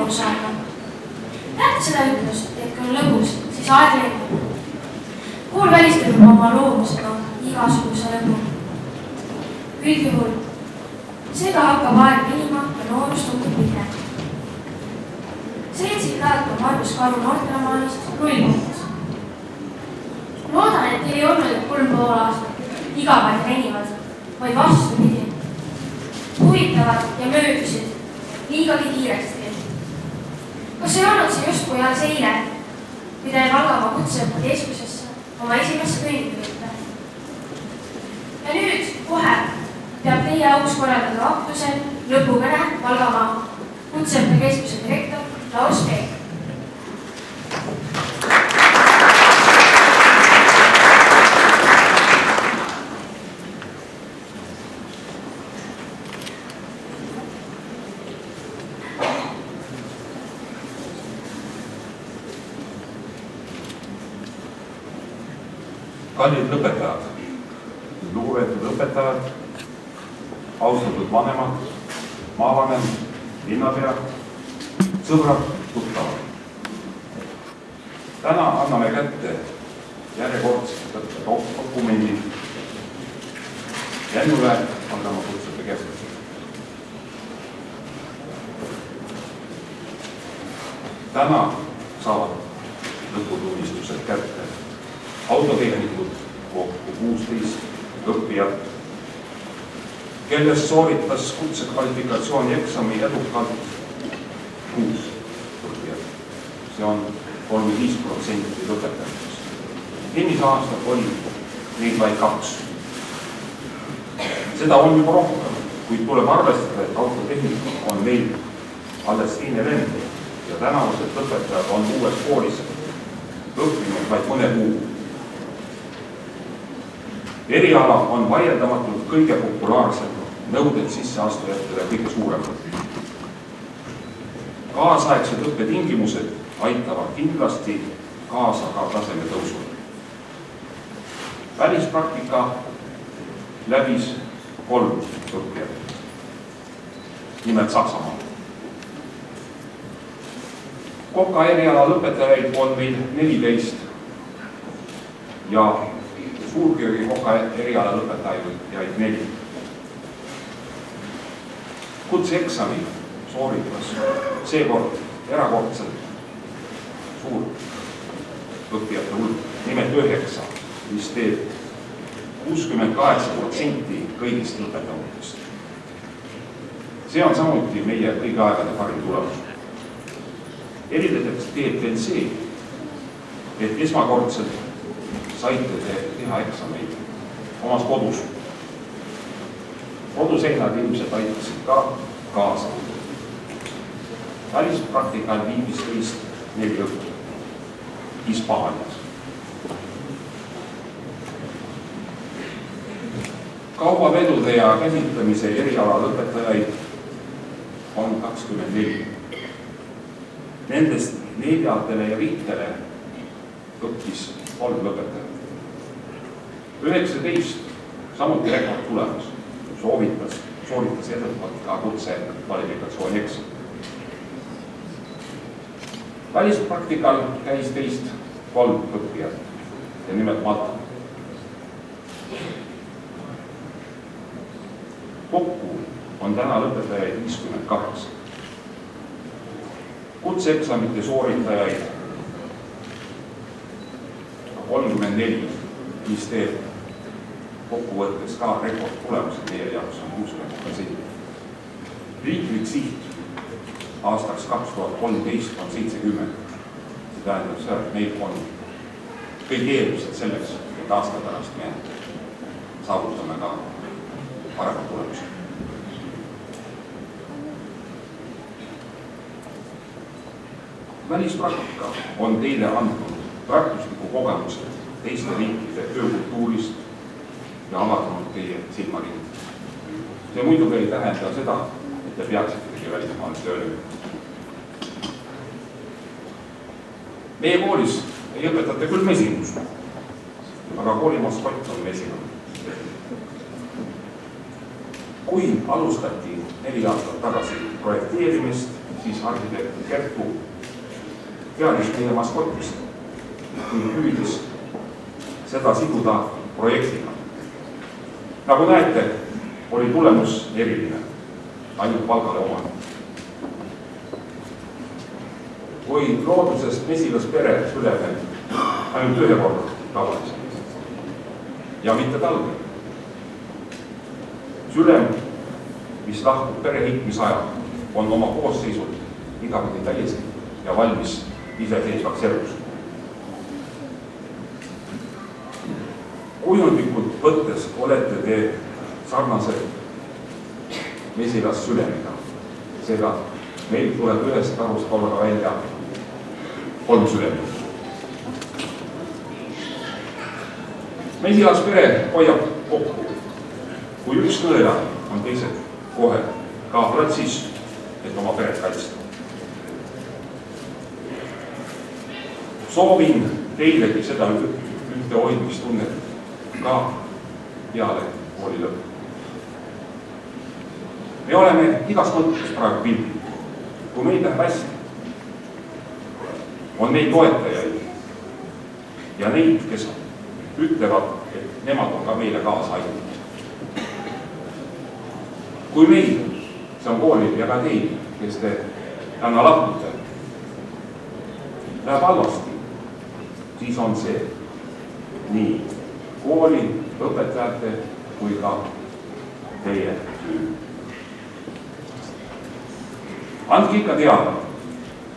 aru saada. Näete seda ütlust, et kui on lõbus, siis aeg lendab. Kool välistab oma loomusega igasuguse lõbu. Üldjuhul, seega hakkab aeg venima ja noorus tundub pigem. See jätsid praegu Margus Karu noortelamanist nullpunktis. Loodan, et teil ei olnud 3,5 aastat igavaid venivad, vaid vastupidi. Huvitavad ja möödusid liigagi kiiresti. Kas ei olnud see justkui alles eile, kui te Valgamaa kutseõppe keskusesse oma esimesse kõnniga võtta? Ja nüüd kohe peab teie auks korraldada aktusel lõpukõne Valgamaa kutseõppe keskuse direktor Laus Peek. Kallid lõpetajad, lugupeetud õpetajad, austatud vanemad, maavanem, linnapea, sõbrad, tuttavad. Täna anname kätte järjekordsed dokumendid Jännule Valgamaa kutseõppe keskusele. Täna saavad lõputunnistused kätte autotehnikud kokku 16 õppijat, kellest sooritas kutsekvalifikatsiooni eksami edukalt 6 õppijat. See on 35% lõpetajatest. Eelmise aastal oli neid vaid 2. Seda on juba rohkem, kuid tuleb arvestada, et autotehnikud on meil alles teine lend ja tänavused lõpetajad on uues koolis õppinud vaid mõne kuu. Eriala on vaieldamatult kõige populaarsem, nõuded sisseastujatele kõige suuremad. Kaasaegsed õppetingimused aitavad kindlasti kaasa ka taseme tõusule. Välispraktika läbis 3 õppijat, nimelt Saksamaal. Koka eriala lõpetajaid on meil 14 ja Suurkirgi koka eriala lõpetajaid 4. Kutseeksami sooritas seekord erakordselt suur õppijate hulk, nimelt 9, mis teeb 68% kõigist lõpetanutest. See on samuti meie kõigi aegade parim tulemus. Eriliseks teeb veel see, et esmakordselt saite te teha eksameid omas kodus. Koduseinad ilmselt aitasid ka kaasa. Välispraktikal viibis teist 4 õppijat Hispaanias. Kaubavedude ja käsitlemise eriala lõpetajaid on 24. Nendest 4 ja 5 õppis 3 lõpetajat. 19 samuti rekordtulemus sooritas edukalt ka kutsekvalifikatsiooni eksami. Välispraktikal käis teist 3 õppijat ja nimelt Malta. Kokku on täna lõpetajaid 58. Kutseeksamite sooritajaid 34, mis teeb kokkuvõttes ka rekordtulemused meie jaoks on 60%. Riiklik siht aastaks 2013 on 70. See tähendab seda, et meil on kõik eeldused selleks, et aasta pärast me saavutame ka paremad tulemused. Välispraktika on teile andnud väärtusliku kogemused teiste riikide töökultuurist ja avardanud teie silmaringi. See muidugi ei tähenda seda, et te peaksitegi välismaale tööle. Meie koolis ei õpetata küll mesinus, aga kooli maskott on mesinum. Kui alustati 4 aastat tagasi projekteerimist siis arhitekt Kertu teadis meie maskotist, kui püüdis seda siduda projektiga. Nagu näete, oli tulemus eriline, ainult palgale omane. Kui loodusest mesilaspere Süleme ainult ühe korda tavaliselt ja mitte talvel. Sülem, mis lahkub pere hitmise ajal, on oma koosseisult igavesti täiesti ja valmis iseseisvaks elus. Kujundlikult võttes olete te sarnased mesilas Sülemiga. Seega meil tuleb ühest arvust korraga välja 3 Sülemit. Mesilaspere hoiab kokku. Kui üks nõela on teised kohe ka platsis, et oma peret kaitsta. Soovin teilegi seda ühte hoidmistunnet ka peale kooli lõppu. Me oleme igas mõttes praegu pildil. Kui meil läheb hästi, on meil toetajaid ja neid, kes ütlevad, et nemad on ka meile kaasa aidanud. Kui meil, see on koolil ja ka teil, kes te täna lahkute, läheb halvasti, siis on see nii kooli, õpetajate kui ka teie süü. Andke ikka teada,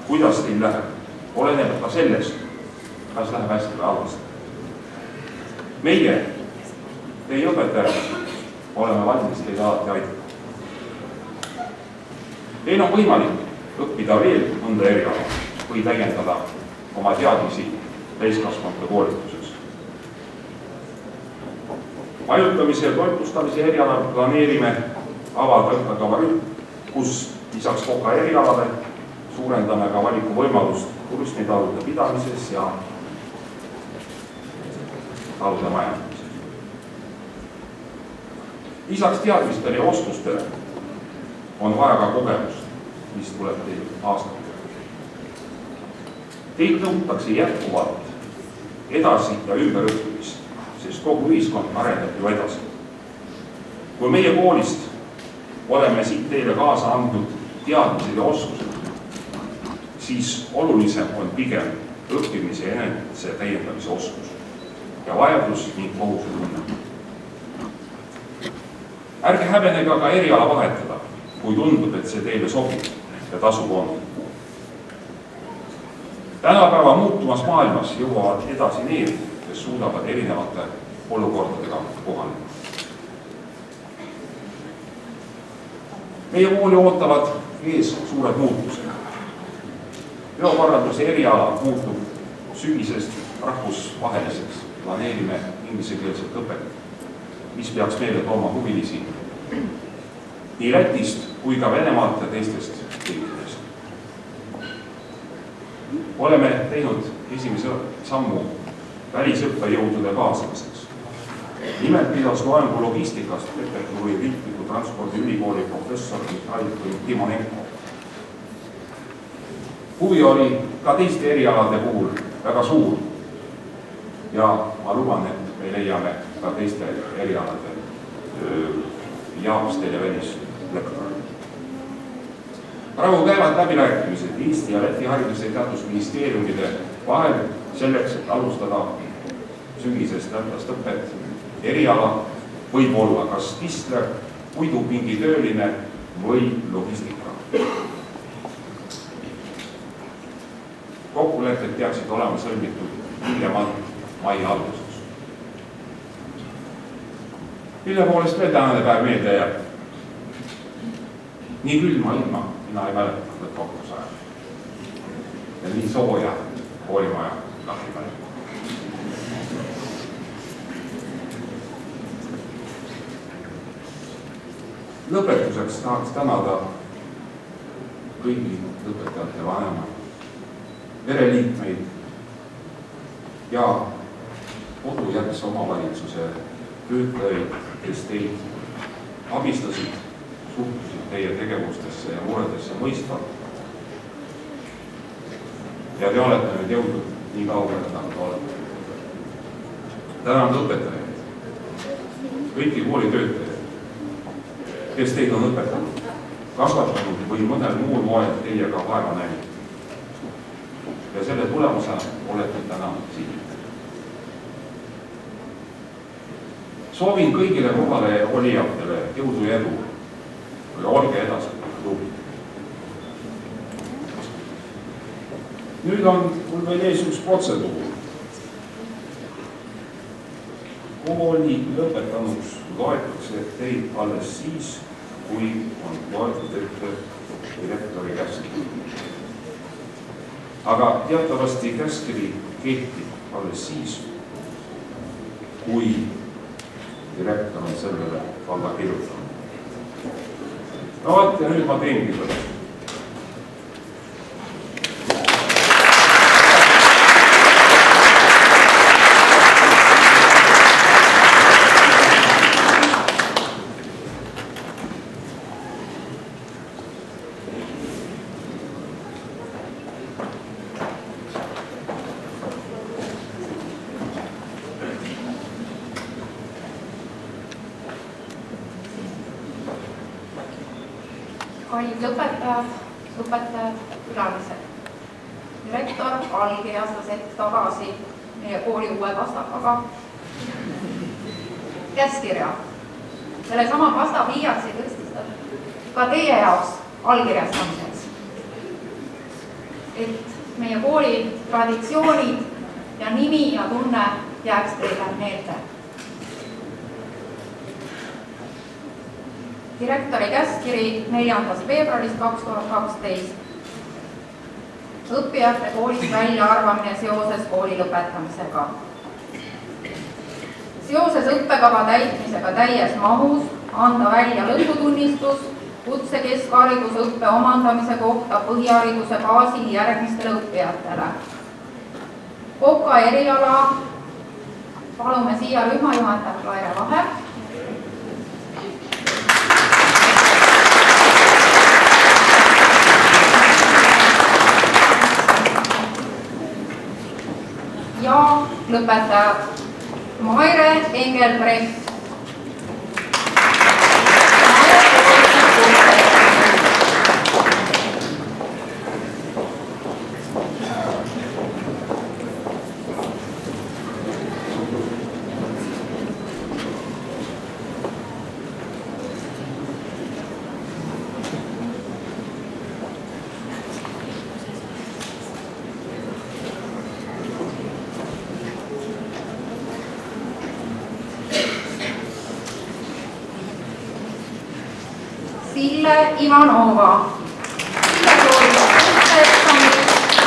kuidas teil läheb, oleneb ka sellest, kas läheb hästi või halvasti. Meie, teie õpetajad, oleme valmis teid alati aidata. Teil on võimalik õppida veel mõnda eriala või täiendada oma teadmisi täiskasvanute koolituses. Majutamise ja toitlustamise erialal planeerime avada õppekava rühm, kus lisaks koka erialale suurendame ka valiku võimalust turismitalude pidamises ja talude majandamises. Lisaks teadmistele ja oskustele on vaja ka kogemust, mis tuleb teil aastatega. Teilt nõutakse jätkuvalt edasi ja ümberõppimist, sest kogu ühiskond areneb ju edasi. Kui meie koolist oleme siit teile kaasa andnud teadmised ja oskused, siis olulisem on pigem õppimise ja enese täiendamise oskus ja vajadus ning kohusetunne. Ärge häbenege aga eriala vahetada, kui tundub, et see teile sobib ja tasub on. Tänapäeva muutumas maailmas jõuavad edasi need, kes suudavad erinevate olukordadega kohaneda. Meie kooli ootavad ees suured muutused. Peokorralduse eriala muutub sügisest rahvusvaheliseks. Planeerime ingliskeelset õpet, mis peaks meile tooma huvilisi nii Lätist kui ka Venemaalt ja teistest riikidest. Oleme teinud esimese sammu välisõppejõudude kaasamiseks. Nimelt pidas loengu logistikast Peterburi riikliku transpordiülikooli professor Mihhail Timonenko. Huvi oli ka teiste erialade puhul väga suur ja ma luban, et me leiame ka teiste erialade jaapstel ja välislektorid. Praegu käivad läbirääkimised Eesti ja Läti haridus- ja teadusministeeriumide vahel selleks, et alustada sügisest lätlast õpet. Eriala võib olla kas kistler, puidupingitööline või logistika. Kokkulepped peaksid olema sõlmitud hiljemalt mai alguses. Mille poolest veel tänane päev meelde jääb? Nii külma ilma mina ei mäleta lõppkokkuse ajal. Ja nii sooja koolimaja kahvi mäleta. Lõpetuseks tahaks tänada kõigi õpetajate vanemaid, pereliikmeid ja kodujärgse omavalitsuse töötajaid, kes teid abistasid, suhtusid teie tegevustesse ja muredesse mõistvalt ja te olete nüüd jõudnud nii kaugele, nagu te olete. Tänan õpetajaid, kõiki koolitöötajaid, kes teid on õpetanud, kasvatanud või mõnel muul moel teiega vaeva näinud. Ja selle tulemusena olete täna siin. Soovin kõigile kohale olijatele jõudu ja edu ja olge edasi tublid. Nüüd on mul veel ees üks protseduur. Kooli lõpetanuks loetakse teid alles siis, kui on loetud ette direktori käskkiri. Aga teatavasti käskkiri kehtib alles siis, kui direktor on sellele alla kirjutanud. No vaat, ja nüüd ma teengi seda. Kallid õpetajad, külalised. Direktor allkirjastas hetk tagasi meie kooli uue pastakaga käskkirja. Selle sama pasta pliiatsi tõstis ka teie jaoks allkirjastamiseks. Et meie kooli traditsioonid ja nimi ja tunne jääks teile meelde. Direktori käskkiri 4. veebruarist 2012. Õppijate koolist väljaarvamine seoses kooli lõpetamisega. Seoses õppekava täitmisega täies mahus anda välja lõputunnistus kutsekeskharidusõppe omandamise kohta põhihariduse baasil järgmistele õppijatele. Koka eriala palume siia rühmajuhataja Laire Vahe. Ja lõpetajad Maire Engelbrecht. Sille Ivanova. Sille soovib eksamil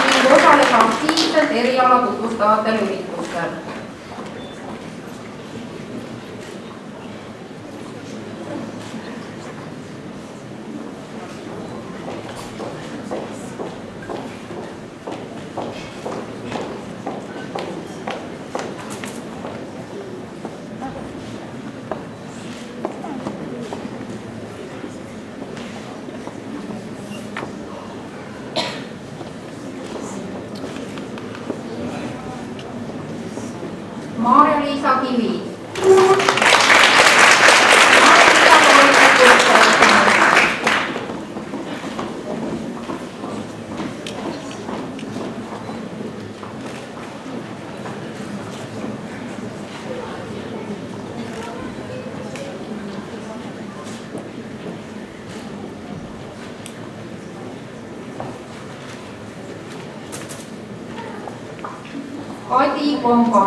ning osaleda aktiivselt eriala tutvustavatel üritustel. Maarja-Liisa Kivi. Kadi Kongo.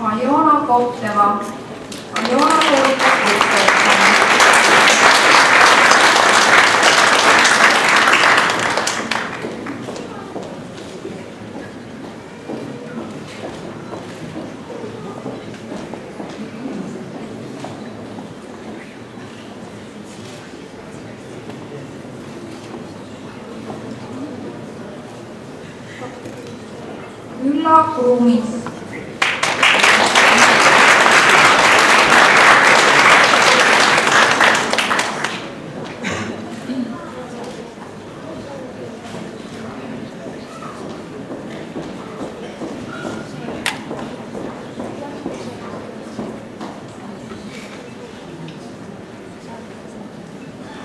Aljona Kopteva. Aljona koolitab kutseeksami. Silla Kruumis.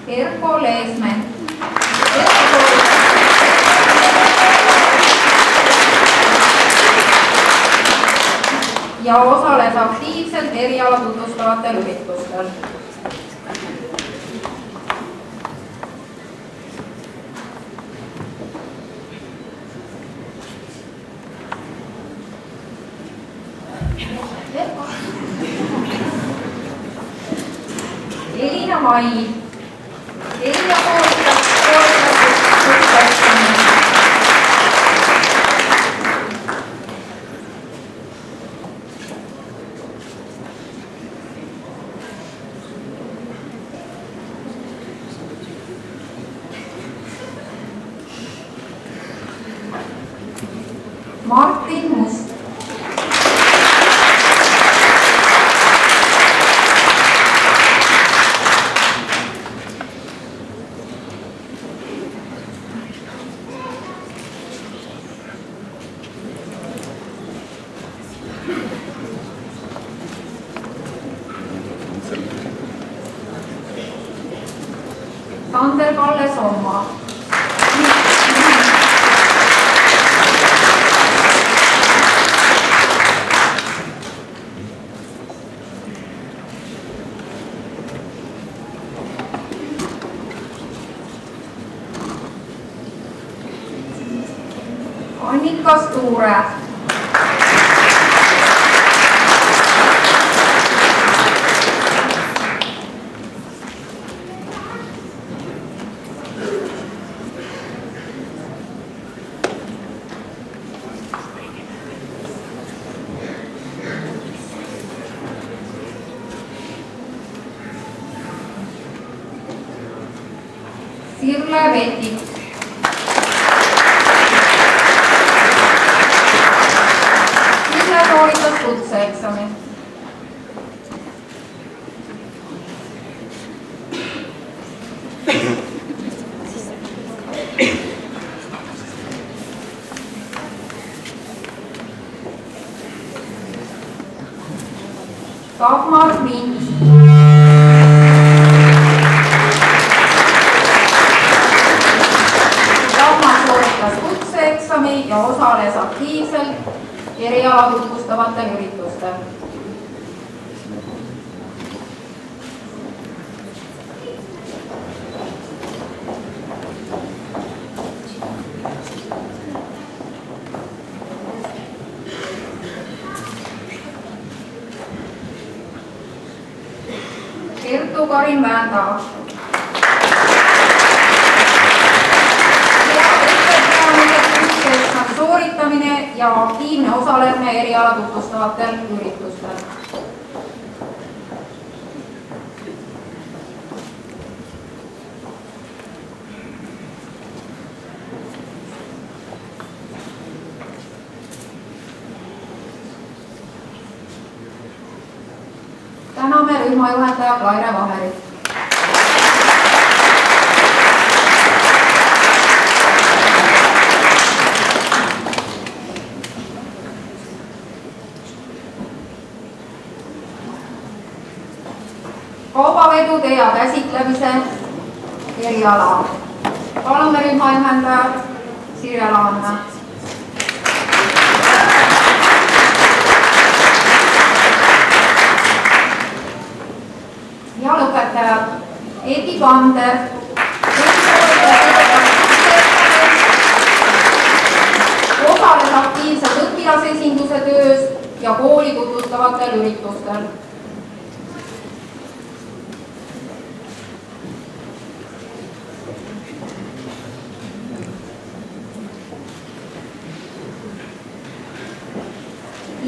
Erko Leesmäe. Ja osales aktiivselt eriala tutvustavatel üritustel. Elina Mai. Elina Martin Must. Sander Kalle Somma. Annika Sture. Sirle Vetik. Sirle sooritas kutseeksami. Dagmar Vinč. Kutseeksami ja osales aktiivselt eriala tutvustavatel üritustel. Kertu Karin Väända. Sooritamine ja aktiivne osalemine eriala tutvustavatel üritustel. Täname rühmajuhataja Klaire Vaherit. Kaubavedude ja käsitlemise eriala. Palume rühmajuhendajat Sirje Laanna. Ja lõpetajad Edi Pander. Osales aktiivselt õpilasesinduse töös ja kooli tutvustavatel üritustel.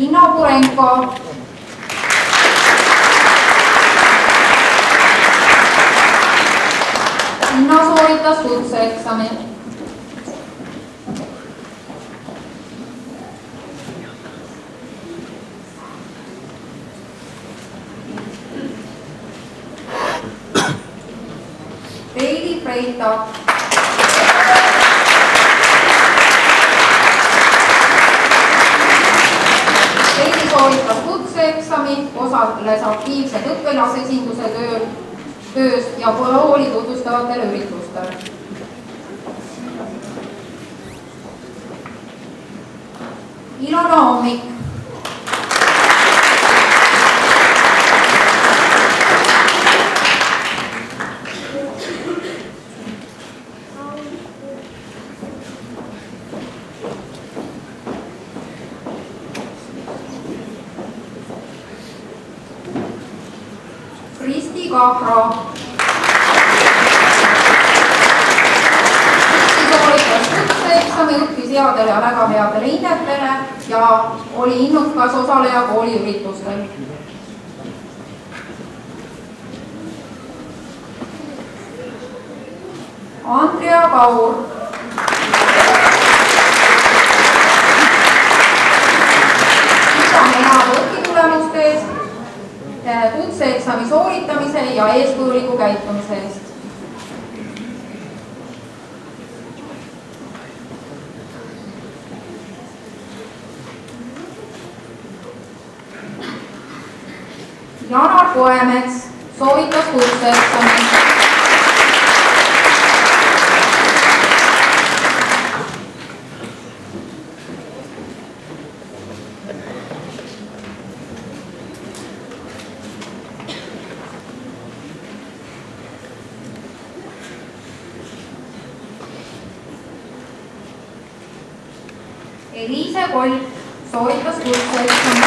Inna Purenko. Inna sooritas kutseeksami. Reili Freitag. Reili sooritas kutseeksami, osales aktiivselt õpilasesinduse töös ja kooli tutvustavatel üritustel. Ilona Hommik. Kristi Kahro. Sooritas kutseeksami, õppis headele ja väga headele hinnetele ja oli innukas osaleja kooliüritustel. Andrea Kaur. Isa heade õpitulemuste eest, kutseeksami sooritamise ja eeskujuliku käitumise eest. Janar Koemets sooritas kutseeksami. Eliise Koll sooritas kutseeksami.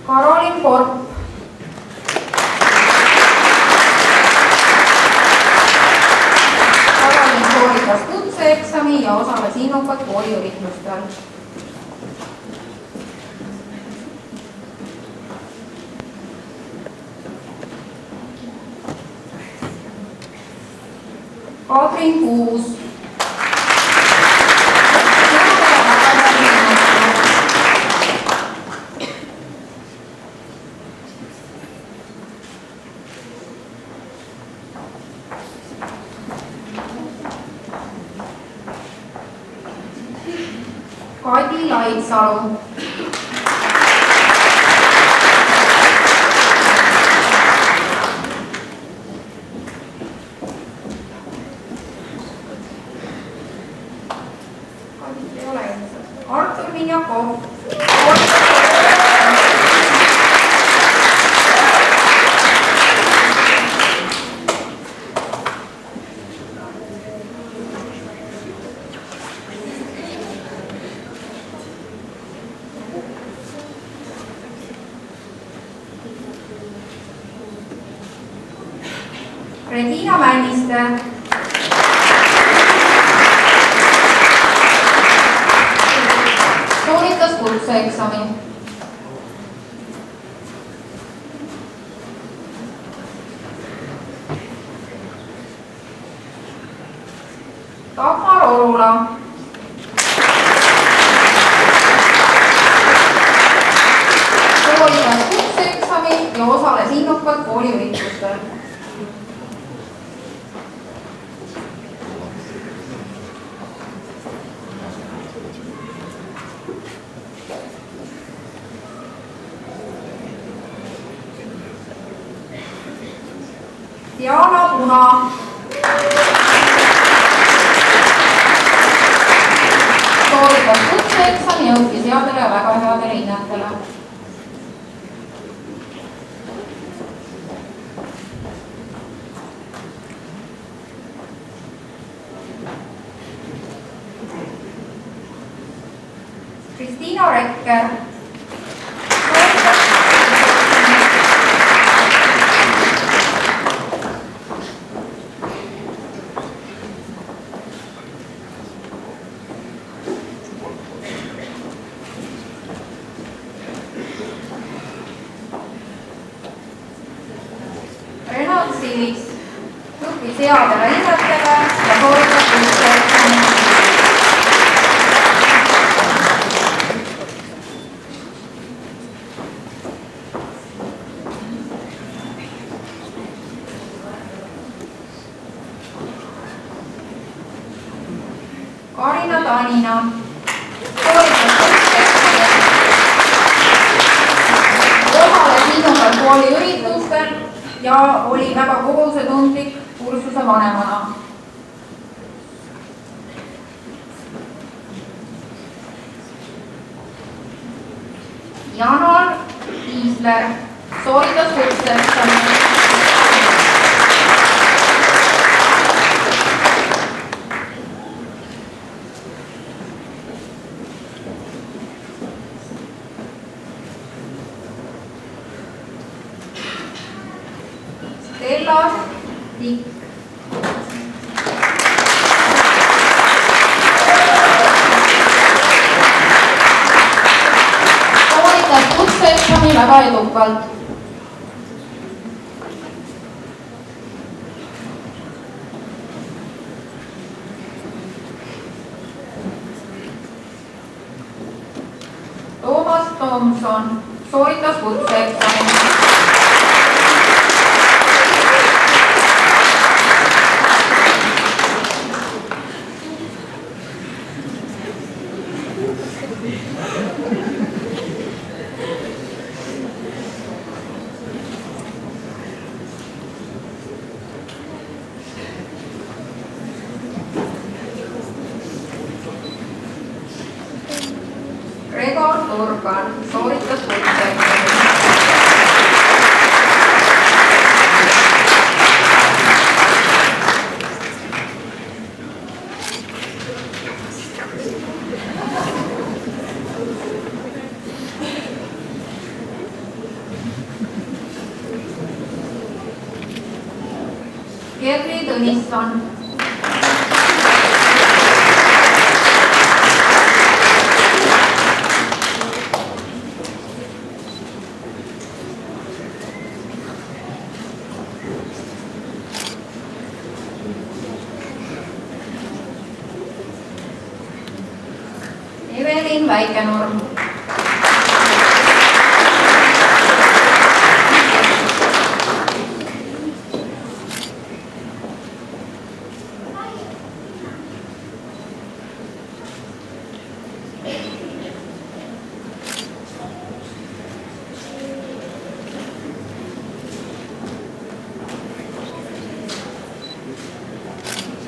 Karolin Korp. Karolin sooritas kutseeksami ja osales innukalt kooliüritustel. Katrin Kuus. Kadi Laidsalu. Artur Minjakov. Regina Männiste. Sooritas kutseeksami. Dagmar Orula. Sooritas kutseeksami ja osales innukalt kooliüritustel. Diana Puna. Sooritas kutseeksami ja õppis headele ja väga headele hinnetele. Kristiina Rekker. Silis õppis headele hinnetele ja sooritas kutseeksami. Karina Tanina sooritas kutseeksami, osales innukalt kooliüritustel ja oli väga kohusetundlik kursuse vanemana. Janar Kiisler sooritas kutseeksami. Stella Tikk sooritas kutseeksami väga edukalt. Toomas Tomson sooritas kutseeksami. Gregor Turgan sooritas kutseeksami. Kerli Tõnisson Evelin Väikenurm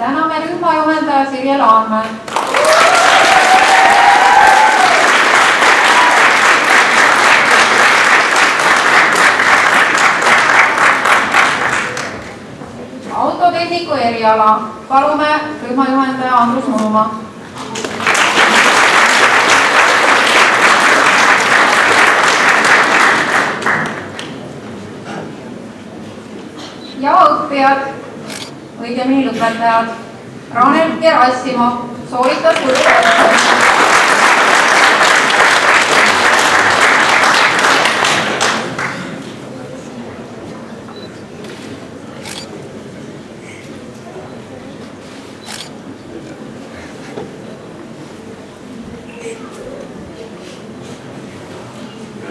täname rühmajuhendaja Sirje Laanmäe. Autotehniku eriala palume rühmajuhendaja Andrus Murumaa. Ja õppijad, õigemini lõpetajad. Ranel Gerassimov sooritas kutseeksami.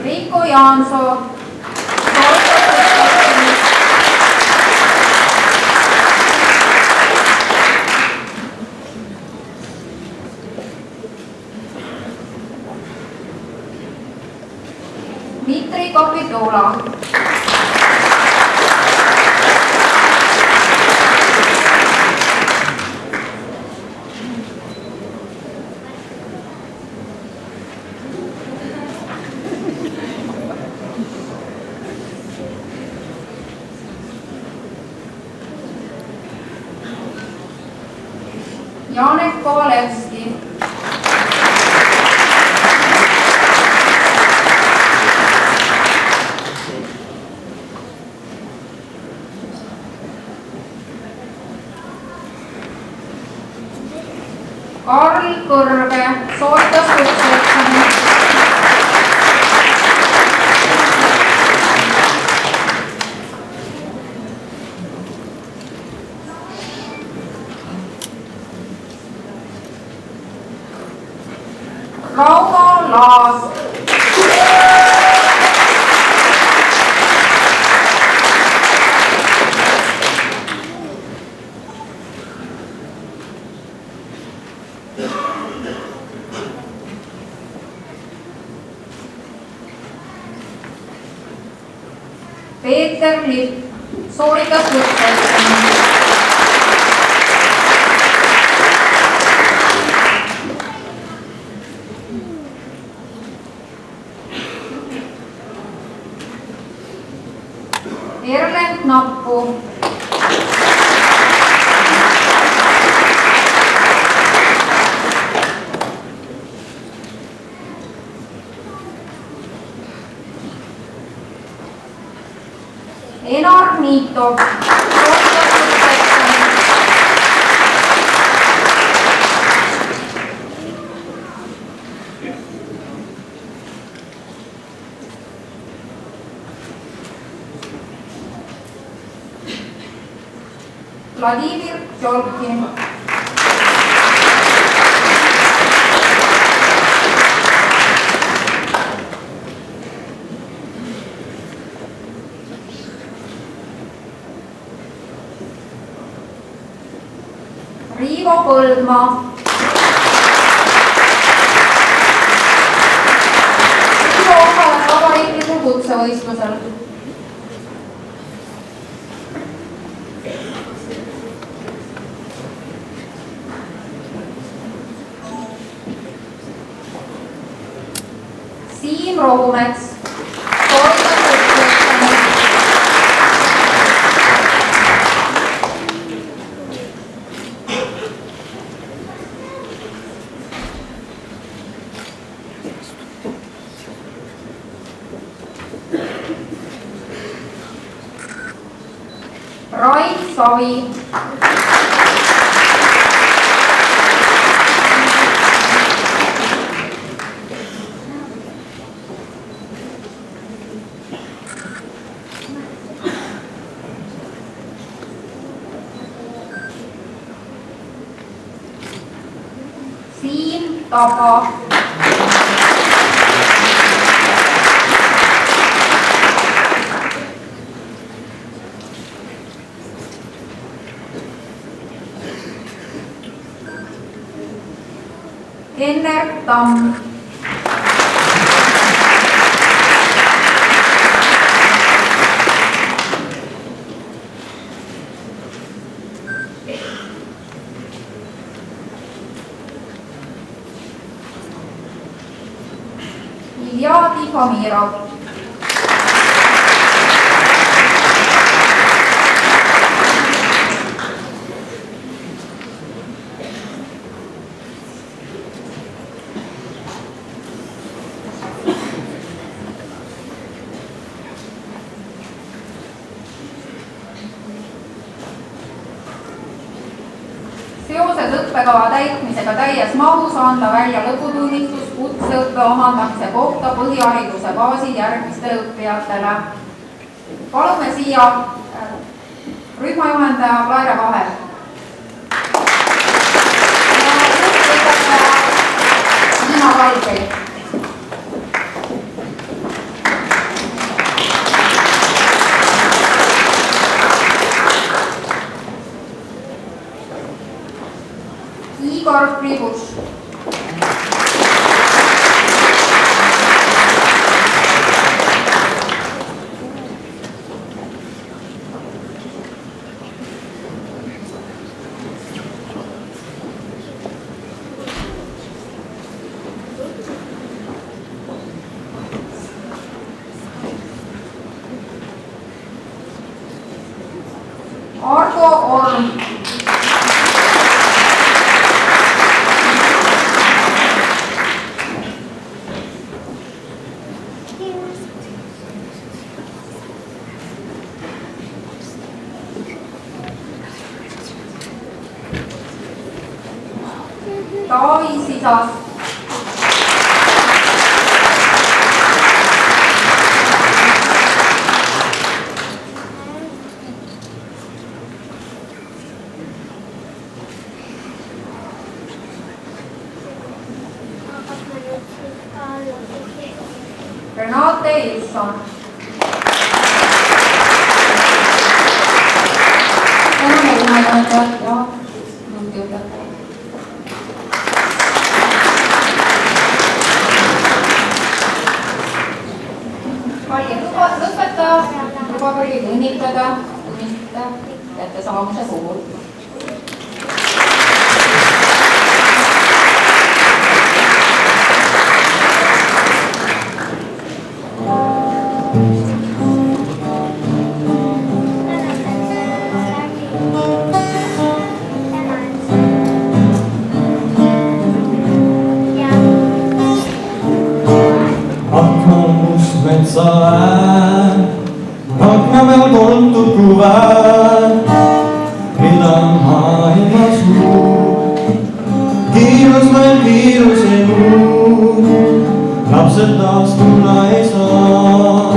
Riiko Jaansoo sooritas kutseeksami. Dmitri Kapitula Janek Kovalevski Karl Kõrge sooritas kutseeksami. Rauno Laas. Peeter Lipp sooritas kutseeksamit. Erlend Nappu. Enar Niitov. Vladimir Tjolkin. Riivo Põldmaa. Riivo osales vabariiklikul kutsevõistlusel. Siim Rohumets. Rain Savi. Siim Taba. Enner Tamm. Ilja Tihomirov. Seoses õppekava täitmisega täies mahus anda välja lõputunnistus kutseõppe omandamise kohta põhihariduse baasil järgmistele õppijatele. Palume siia rühmajuhendaja Laire Vahel. Liina Valgei. Igor Pribuš. Argo Orm. Taavi Sisas. Renate Ilson. täname juhendajat ja juhtijuhtajat. kallid lõpetajad, lubage teid õnnitleda tunnistuse kättesaamise puhul. Akna peal kontub kuvään, mida on maailmas muud. Kiirus meil kiirus ei muu, lapsed taas tulla ei saa.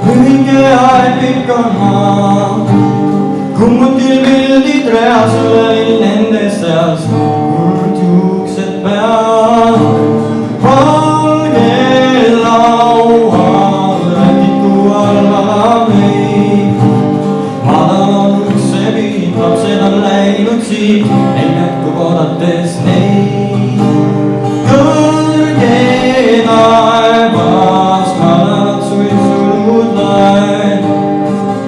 Lühike aeg pikk on maa, kummutil pildid reas üle nende seas kuld juuksed peal. Siit ei jätku oodates neid. Kõrge taevas kalad suitsunud laed.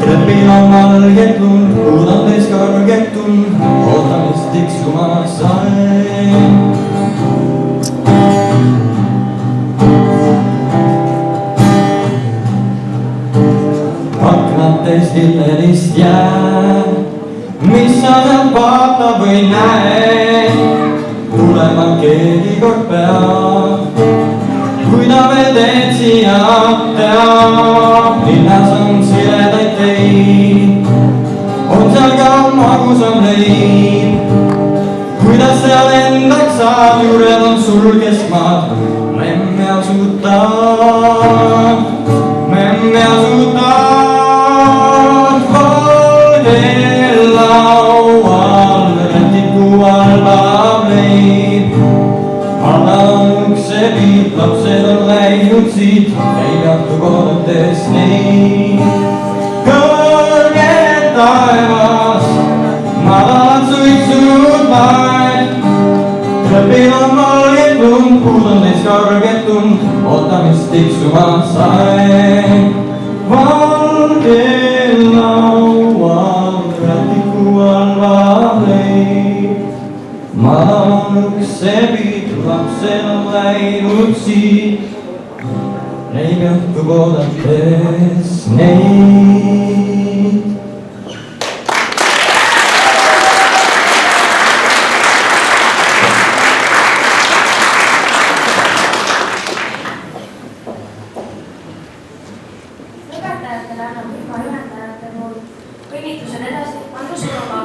Trepil on valget lund, kuudates kõrget tund, ootamist tiksuma sain. Aknates lillelist jääb, mis sa seal vaatab või näed, tulema keegi kord peab. Kui ta veel teed siia teab, linnas on siledaid teid, on seal ka magusam leib. Kuidas seal endaks saad, juured on sul keskmaad, memme asutad, laual, rätiku all valab leib. Alla on ukse viib, lapsed on läinud siit, ei peatu koodates neid. Kõrged taevas, madalad suitsunud laed. Trepil on valget lund, puud on neis kõrget tund, ootamist tiksuma sain. Valgel laual, rätiku all valab leib. Madal on ukse viib, lapsed on läinud siit, ei peatu oodates neid. Lõpetajatele annab rühma juhendajate poolt õnnitlused edasi Andrus Urova.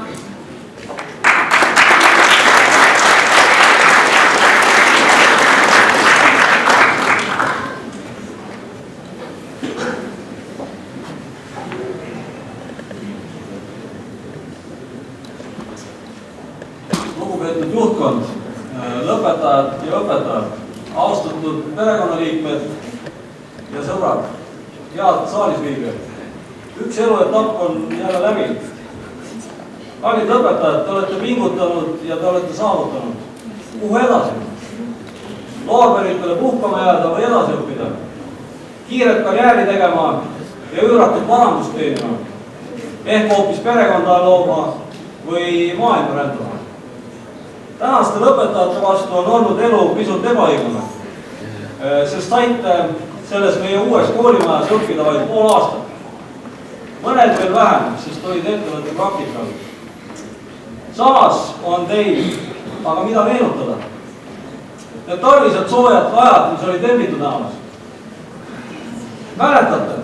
Lugupeetud juhtkond, lõpetajad ja õpetajad, austatud perekonnaliikmed ja sõbrad, head saalisviibijad. Üks eluetapp on jälle läbi. Kallid lõpetajad, te olete pingutanud ja te olete saavutanud. Kuhu edasi? Loorberitele puhkama jääda või edasi õppida? Kiiret karjääri tegema ja üüratut parandust teenima? Ehk hoopis perekonda looma või maailma rändama? Tänaste lõpetajate vastu on olnud elu pisut ebaõiglane, sest saite selles meie uues koolimajas õppida vaid pool aastat. Mõned veel vähem, sest olid ettevõtte praktikal. Samas on teil aga mida meenutada. Need talvised soojad ajad, mis olid emmitud näonas. Mäletate,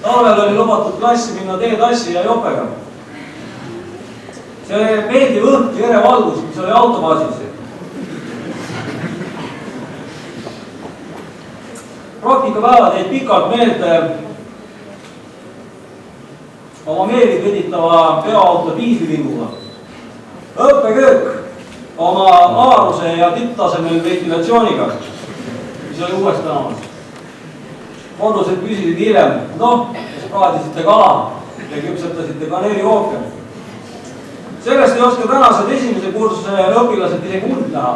talvel oli lubatud klassi minna teetassi ja jopega. See meeldiv õhk ja ere valgus, mis oli autobaasis. Praktikapäevad jäid pikalt meelde oma meeli kõditava veoauto diislivinguga. Õppeköök oma avaruse ja tipptasemel ventilatsiooniga, mis oli uues tänamas. kodused küsisid hiljem, noh, kas praadisite kala ja küpsetasite kaneelikooke. Sellest ei oska tänased esimese kursuse õpilased isegi uld näha.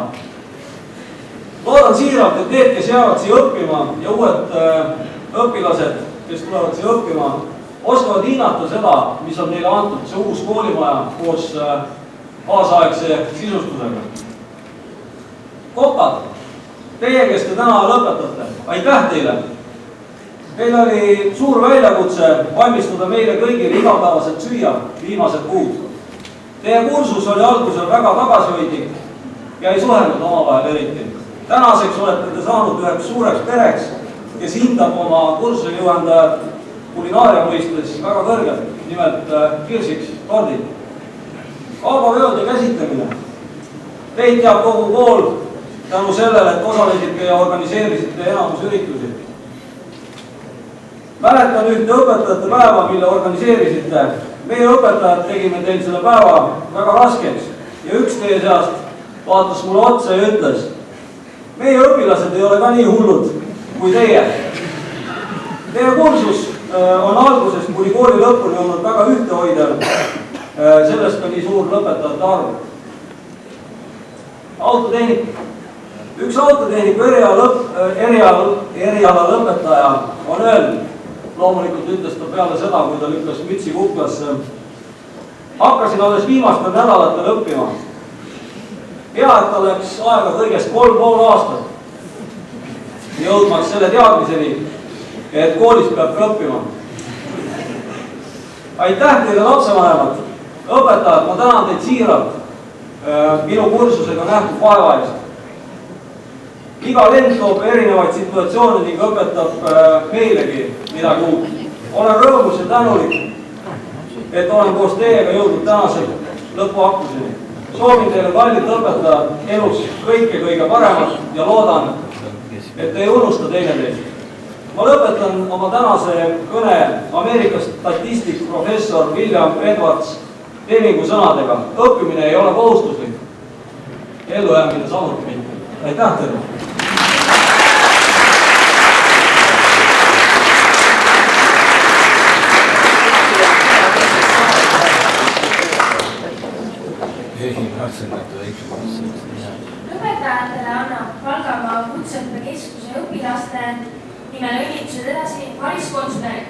Loodan siiralt, et need, kes jäävad siia õppima ja uued õpilased, kes tulevad siia õppima, oskavad hinnata seda, mis on neile antud, see uus koolimaja koos kaasaegse sisustusega. Kopad, teie, kes te täna lõpetate, aitäh teile! Meil oli suur väljakutse valmistada meile kõigile igapäevaselt süüa viimased kuud. Teie kursus oli algusel väga tagasihoidlik ja ei suhelnud omavahel eriti. Tänaseks olete te saanud üheks suureks pereks, kes hindab oma kursuse juhendajat kulinaaria mõistes väga kõrgelt, nimelt kirsiks tordid. Kaubaveod ja käsitlemine. Teid teab kogu kool tänu sellele, et osalesite ja organiseerisite enamus üritusi. Mäletan ühte õpetajate päeva, mille organiseerisite. Meie õpetajad tegime teil selle päeva väga raskeks ja üks teie seast vaatas mulle otsa ja ütles, meie õpilased ei ole ka nii hullud kui teie. Teie kursus on algusest kuni kooli lõpuni olnud väga ühtehoidev. Sellest oli suur lõpetajate arv. Autotehnik. Üks autotehniku eriala lõpetaja on öelnud, loomulikult ütles ta peale seda, kui ta lükkas mütsi kuklasse. Hakkasin alles viimastel nädalatel õppima. Hea, et ta läks aega kõigest 3,5 aastat. Jõudmaks selle teadmiseni, et koolis peab õppima. Aitäh teile lapsevanemad, õpetajad, ma tänan teid siiralt minu kursusega nähtud vaeva eest. Iga lend toob erinevaid situatsioone ning õpetab meilegi midagi uut. Olen rõõmus ja tänulik, et olen koos teiega jõudnud tänase lõpuaktuseni. Soovin teile kallid õpetajad elus kõike kõige paremat ja loodan, et te ei unusta teineteist. Ma lõpetan oma tänase kõne Ameerika statistik professor William Edwards Demmingu sõnadega. Õppimine ei ole kohustuslik, ellujäämine samuti mitte. Aitäh teile! Lõpetajatele annab Valgamaa Kutseõppekeskuse õpilaste nimel õnnitlused edasi Maris Konsberg.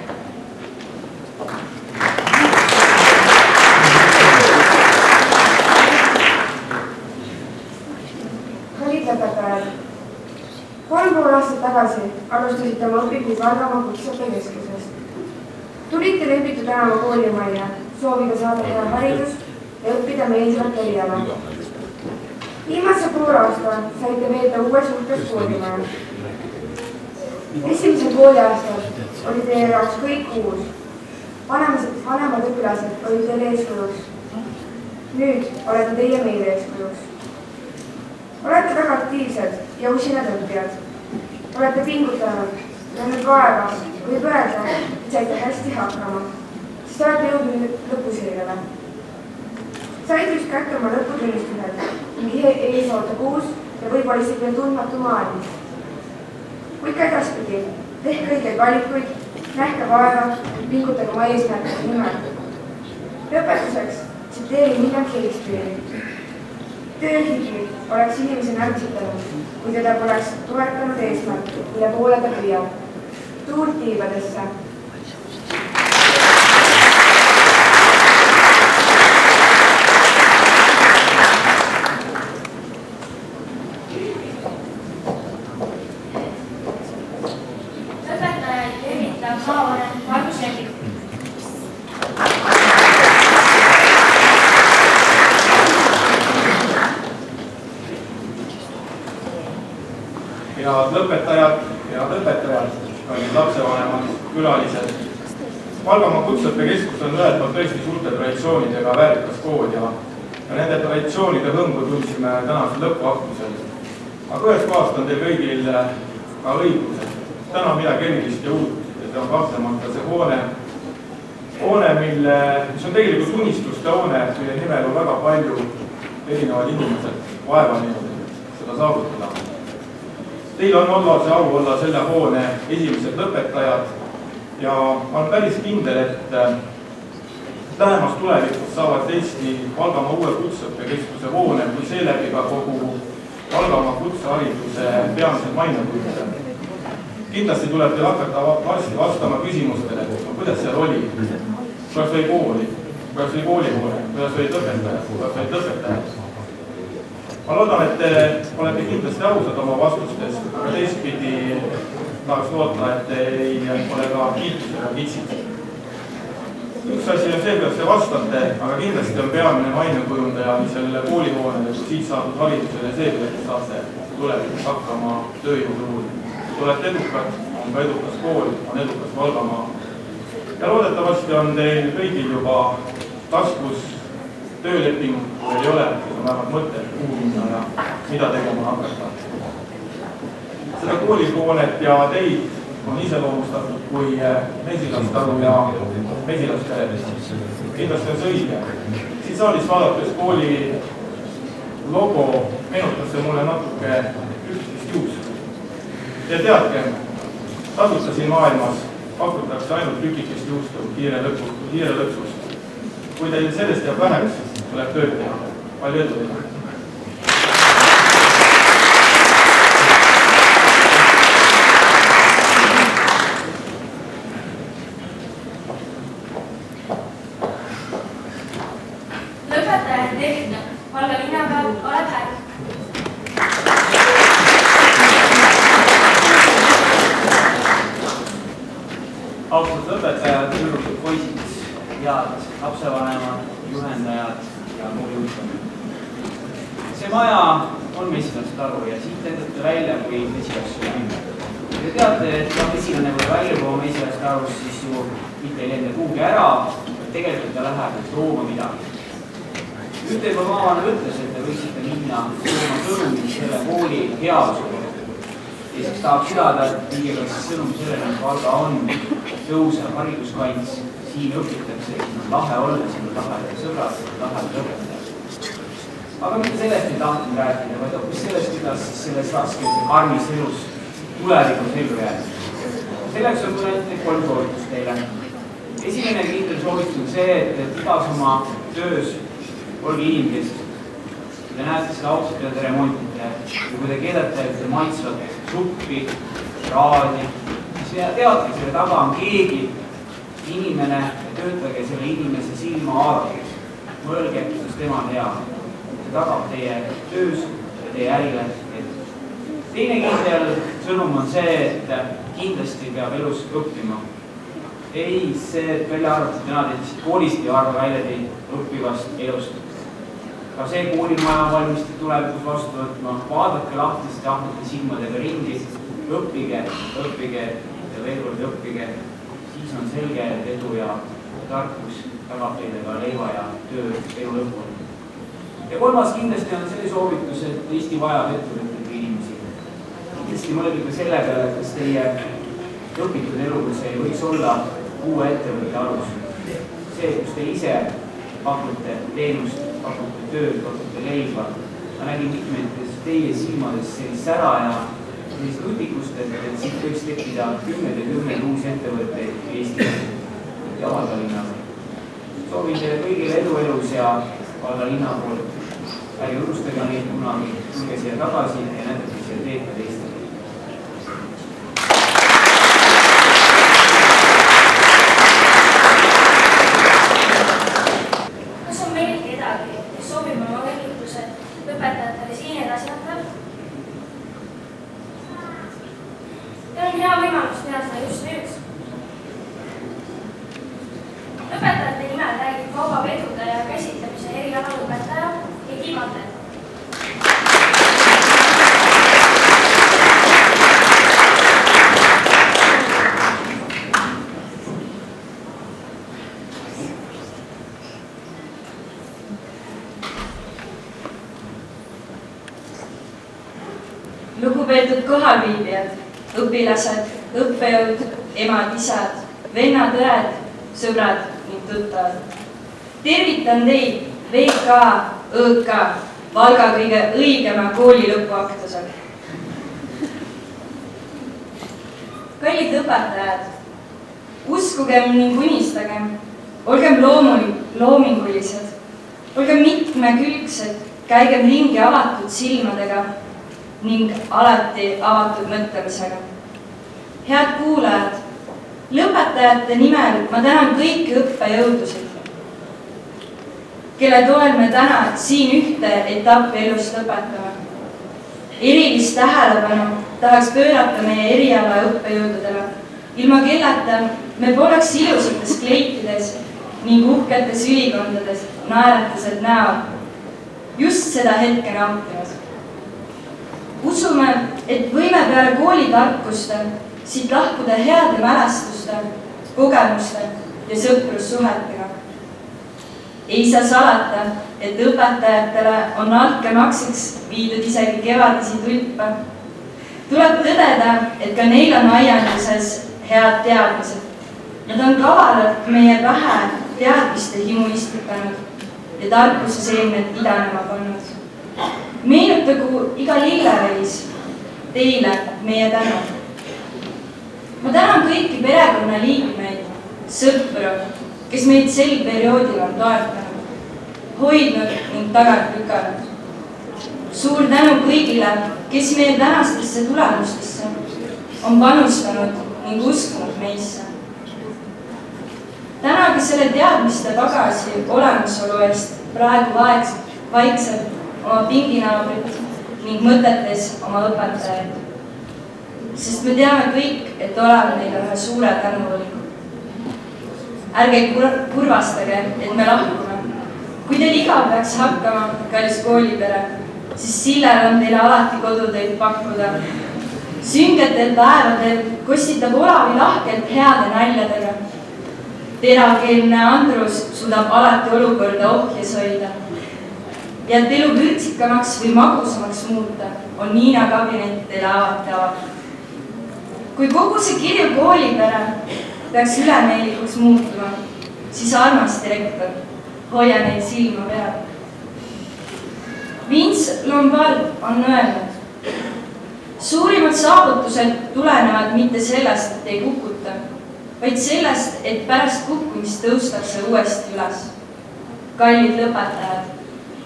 Kallid lõpetajad, 3,5 aastat tagasi alustasite oma õpinguid Valgamaa Kutseõppekeskuses. Tulite Lembitu tänava koolimajja, sooviga saada hea haridust ja õppida meeldivat eriala. Viimase pool aasta saite veeta uues hulkas koolimaja. Esimesel kooliaastal oli teie jaoks kõik uus. Vanemad õpilased olid teile eeskujuks. Nüüd olete teie meile eeskujuks. Olete väga aktiivsed ja usinad õppijad. Olete pingutanud ja nüüd vaeva võib öelda, et saite hästi hakkama, sest olete jõudnud lõpuseirele. Said just kätte oma lõputunnistused ning ees ootab uus ja võib-olla isegi veel tundmatu maailm. Kuid ka edaspidi, tehke õigeid valikuid, nähke vaeva, pingutage oma eesmärkide nimel. Lõpetuseks tsiteerin William Shakespeare'i. Tööhigi oleks inimese närtsitanud, kui teda poleks toetanud eesmärk, mille poole ta püüab. Tuult tiibadesse. Lõpetajad ja õpetajad, kallid lapsevanemad, külalised. Valgamaa Kutseõppekeskus on ühelt poolt tõesti suurte traditsioonidega väärikas kool ja nende traditsioonide hõngu tundsime tänasel lõpuaktusel. Aga ühest kohast on teil kõigil ka õigused. Täna on midagi erilist ja uut, et on kahtlemata see hoone, mis on tegelikult unistuste hoone, mille nimel on väga palju erinevad inimesed vaeva niimoodi seda saavutada. Teil on olla see au olla selle hoone esimesed lõpetajad ja ma olen päris kindel, et lähemas tulevikus saavad Eesti Valgamaa uue kutseõppekeskuse hoone või seeläbi ka kogu Valgamaa kutsehariduse peamised mainekujundajad. Kindlasti tuleb teil hakata varsti vastama küsimustele, kuidas seal oli, kuidas oli kooli, kuidas oli koolihoone, kuidas olid õpetajad, kuidas olid õpetajad. Ma loodan, et te olete kindlasti ausad oma vastustes, aga teistpidi tahaks loota, et te ei ole ka kiitusega kitsid. Üks asi on see, kuidas te vastate, aga kindlasti on peamine mainekujundaja nii sellele koolihoonele, kui siit saadud haridusele see, et te saate tulevikus hakkama tööjõuturul. Te olete edukad, on ka edukas kool, on edukas Valgamaa. Ja loodetavasti on teil kõigil juba taskus tööleping, kui ei ole, siis on vähemalt mõte, kuhu minna ja mida tegema hakata. Seda koolihoonet ja teid on iseloomustatud kui mesilastaru ja mesilaspere. Kindlasti on see õige. Siin saalis vaadates kooli logo meenutas see mulle natuke ühtist juust. Ja teadke, tasuta siin maailmas pakutakse ainult tükikest juustu kiire lõksust. Kui teil sellest jääb väheks, tuleb tööd teha. Palju edu teha. Lõpetaja tervitab Valga linnapea Kalev Hääl. Austatud õpetajad, tüdrukud, poisid, head lapsevanemad, juhendajad ja muu juhtumid. See maja on mesilastaru ja siit lendate välja, kui mesilassu minna. Te teate, et mesilane või välja kui mesilastarus, siis ju mitte ei lenda kuhugi ära, tegelikult ta läheb looma midagi. Ühte juba maavana ütles, et te võiksite minna sõnuma sõnumi selle kooli headuse. Teiseks tahab südada, et riigekassi sõnum sellele, et Valga on tõusev hariduskants, siin õpitakse, siin on lahe olla, siin on lahedad sõbrad, lahedad õpetajad. Aga mitte sellest ei tahtnud rääkida, vaid hoopis sellest, kuidas selles raskes ja karmis elus tulevikus ellu jääda. Selleks on mul ainult 3 soovitust teile. Esimene kindel soovitus on see, et igas oma töös olge inimkesksed. Kui te näete seda autot ja te remontite ja kui te keedate maitsvat suppi, raadi, siis teate, selle taga on keegi inimene ja töötage selle inimese silma aadades. Mõelge, kuidas tema on hea. See tagab teie töös ja teie ärile. Teine kindel sõnum on see, et kindlasti peab elus õppima. Ei see, et välja arvatud, täna teid koolist ei arva välja teid õppivast elust. Ka see koolimaja valmiste tulevikus vastu võtma, vaadake lahtiste ahnete silmadega ringi, õppige ja veel kord õppige, siis on selge, et edu ja tarkus tagab teile ka leiva ja töö elu lõpuni. Ja kolmas kindlasti on see soovitus, et Eesti vajab ettevõtteid inimesi. Kindlasti mõelge ka selle peale, kas teie õpitud elus ei võiks olla uue ettevõtte alus. See, kus te ise pakute teenust, pakute tööd, pakute leiba. Ma nägin mitmeid teie silmades sellist sära ja sellist nutikust, et siit võiks tekkida 10 uusi ettevõtteid Eestis ja Valga linnas. Soovin teile kõigile edu elus ja Valga linna poolt. Ärge unustage neid kunagi, tulge siia tagasi ja näidake siia teed ka teistele. Lugupeetud kohalviibijad, õpilased, õppejõud, emad, isad, vennad, õed, sõbrad ning tuttavad. Tervitan teid VK, ÕK, Valga kõige õigema kooli lõpuaktusel. kallid õpetajad, uskugem ning unistagem, olgem loomingulised, olgem mitmekülgsed, käigem ringi avatud silmadega ning alati avatud mõtlemisega. Head kuulajad, lõpetajate nimel ma tänan kõiki õppejõudusid, kelle toel me täna siin ühte etappi elust lõpetame. Erilist tähelepanu tahaks pöörata meie eriala õppejõududele, ilma kelleta me poleks ilusates kleitides ning uhketes ülikondades naeratused näol just seda hetke nautimas. Usume, et võime peale koolitarkuste siit lahkuda heade mälestuste, kogemuste ja sõprussuhetega. Ei saa salata, et õpetajatele on altkäemakseks viidud isegi kevadisi tulpe. Tuleb tõdeda, et ka neil on aianduses head teadmised. Nad on kavalalt meie pähe teadmiste himu istutanud ja tarkuse seemned idanema pannud. Meenutagu iga lilleveis teile meie tänu. Ma tänan kõiki perekonnaliikmeid, sõpru, kes meid sel perioodil on toetanud, hoidnud ning tagant lükanud. Suur tänu kõigile, kes meie tänastesse tulemustesse on panustanud ning uskunud meisse. Tänage selle teadmiste pagasi olemasolu eest praegu vaikselt oma pinginaabrit ning mõtetes oma õpetajaid. Sest me teame kõik, et oleme neile ühe suure tänuvõlgu. Ärge kurvastage, et me lahkume. Kui teil igav peaks hakkama, kallis koolipere, siis Sillel on teile alati kodutöid pakkuda. Süngetel päevadel kostitab Olavi lahkelt heade naljadega. Terakeelne Andrus suudab alati olukorda ohjes hoida. Ja et elu vürtsikamaks või magusamaks muuta, on Niina kabinet teile alati avatud. Kui kogu see kirju koolipere peaks ülemeelikuks muutuma, siis armas direktor, hoia neid silma peal. Vince Lombard on öelnud, suurimad saavutused tulenevad mitte sellest, et ei kukuta, vaid sellest, et pärast kukkumist tõustakse uuesti üles. Kallid lõpetajad,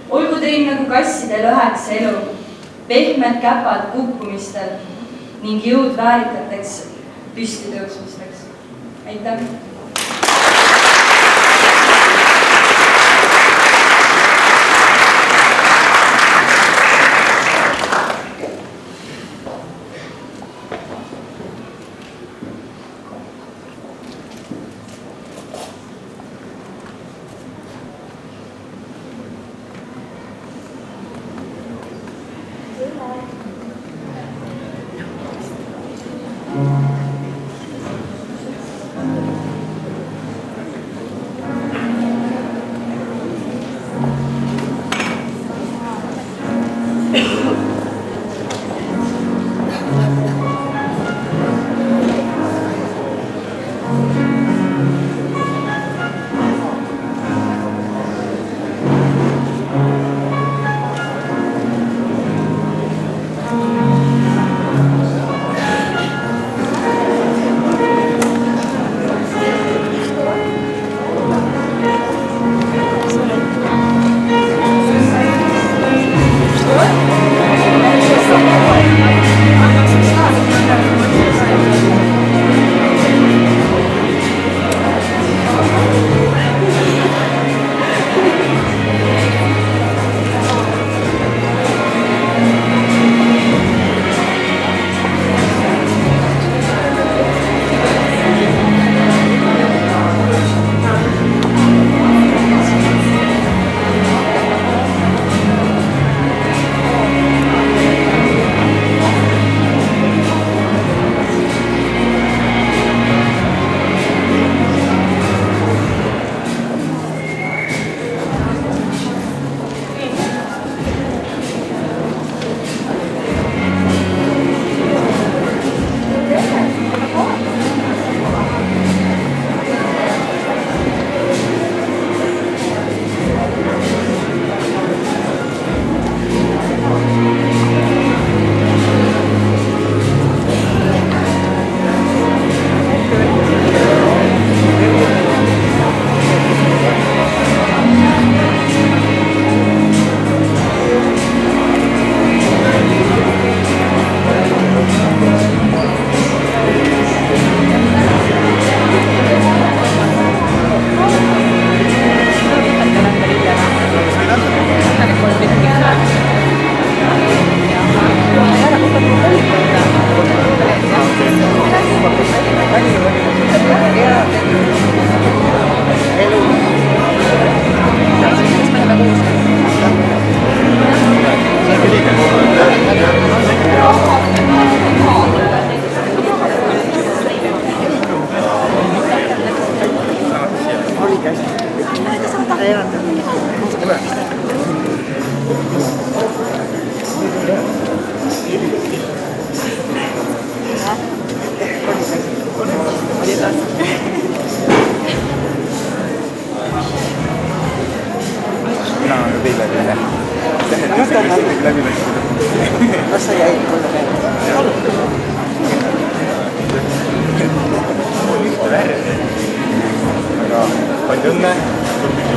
olgu teil nagu kassidel õheks elu, pehmed käpad kukkumistel ning jõud väärikateks püsti tõusmisteks. Aitäh! What?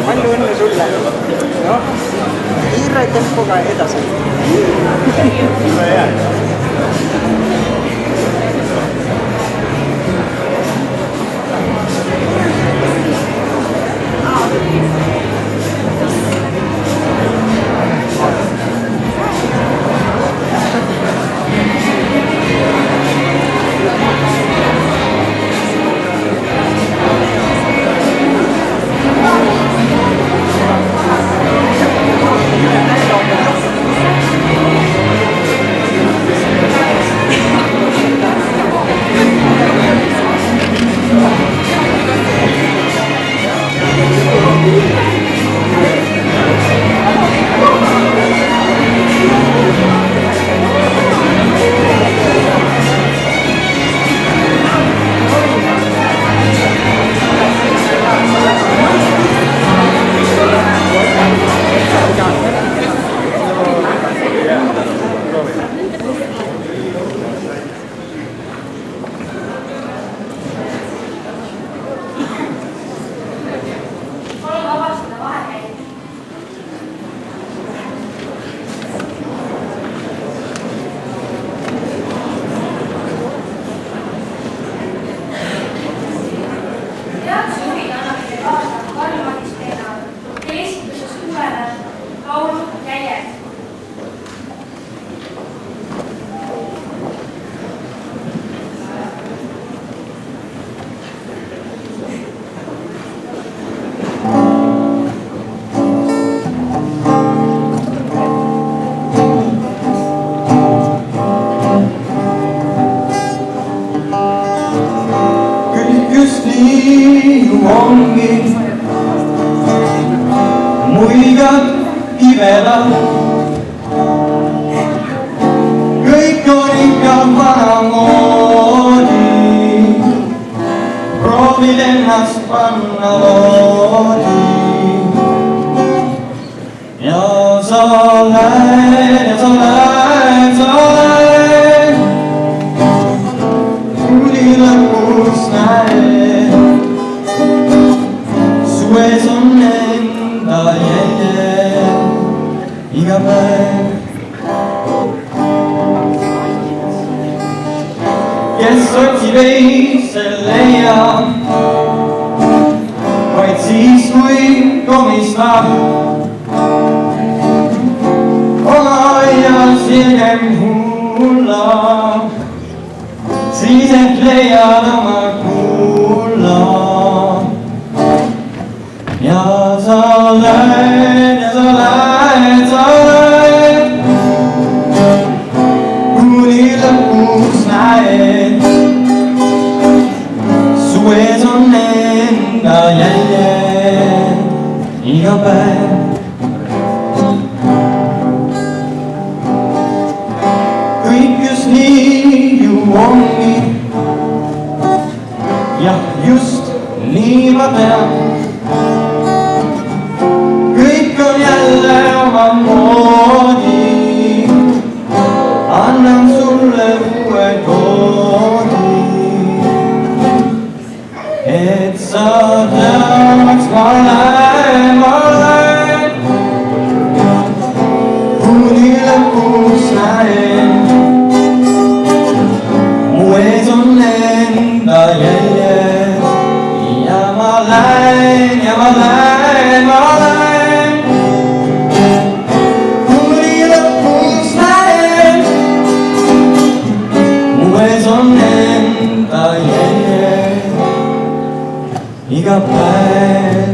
Palju õnne sulle. No, kiire tempoga edasi. Väga hea. muigad kivelad. Kõik on ikka vanamoodi, proovid ennast panna loodi. Ja sa lähed ja sa lähed, sa lähed, kuni lõpus näed. Sues on enda jäljed iga päev. Kes otsib ei, see leiab, vaid siis kui komistab. Oma aias ilgem hulla, siis ehk leiad oma kulla. Ja sa lähed ja sa lähed, sa lähed, kuni lõpus näed. Sues on enda jäljed iga päev. Kõik just nii ju ongi, jah, just nii ma tean. Kõik on jälle omamoodi, annan sulle uue koodi, et sa teaks, ma lähen, kuni lõpus näen. Mu ees on enda jäljed ja ma lähen ja ma lähen, ma lähen, kuni lõpus näen. Mu ees on enda jäljed iga päev.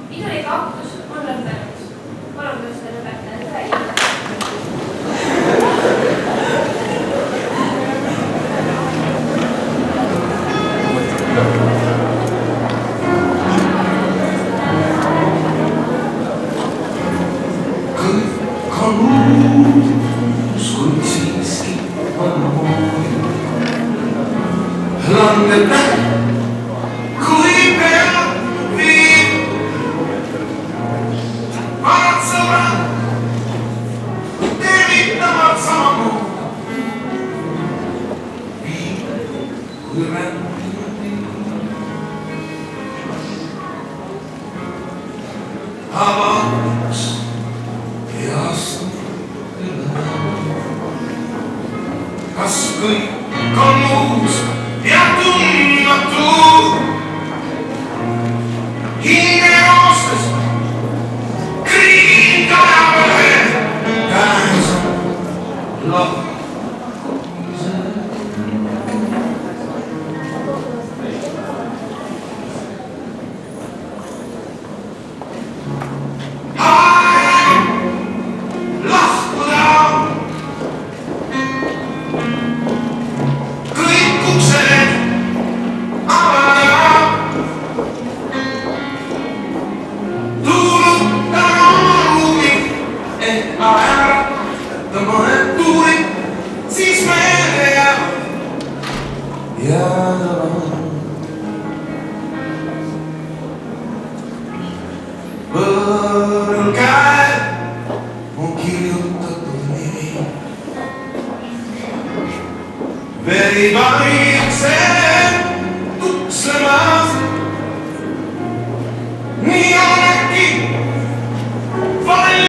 Pidurid aktus on lõppenud. Palun tõsta lõpetajad üle. langeb näpp, kui peab viib. Vanad sõbrad tervitavad samamoodi. Viib kui ränd. Avaks ja astub üle. Kas kõik on uus ja tundmatu? Hinge joostes kriin kaevale käes lahkumise. Põõrul käel on kirjutatud nimi. Veri paikseb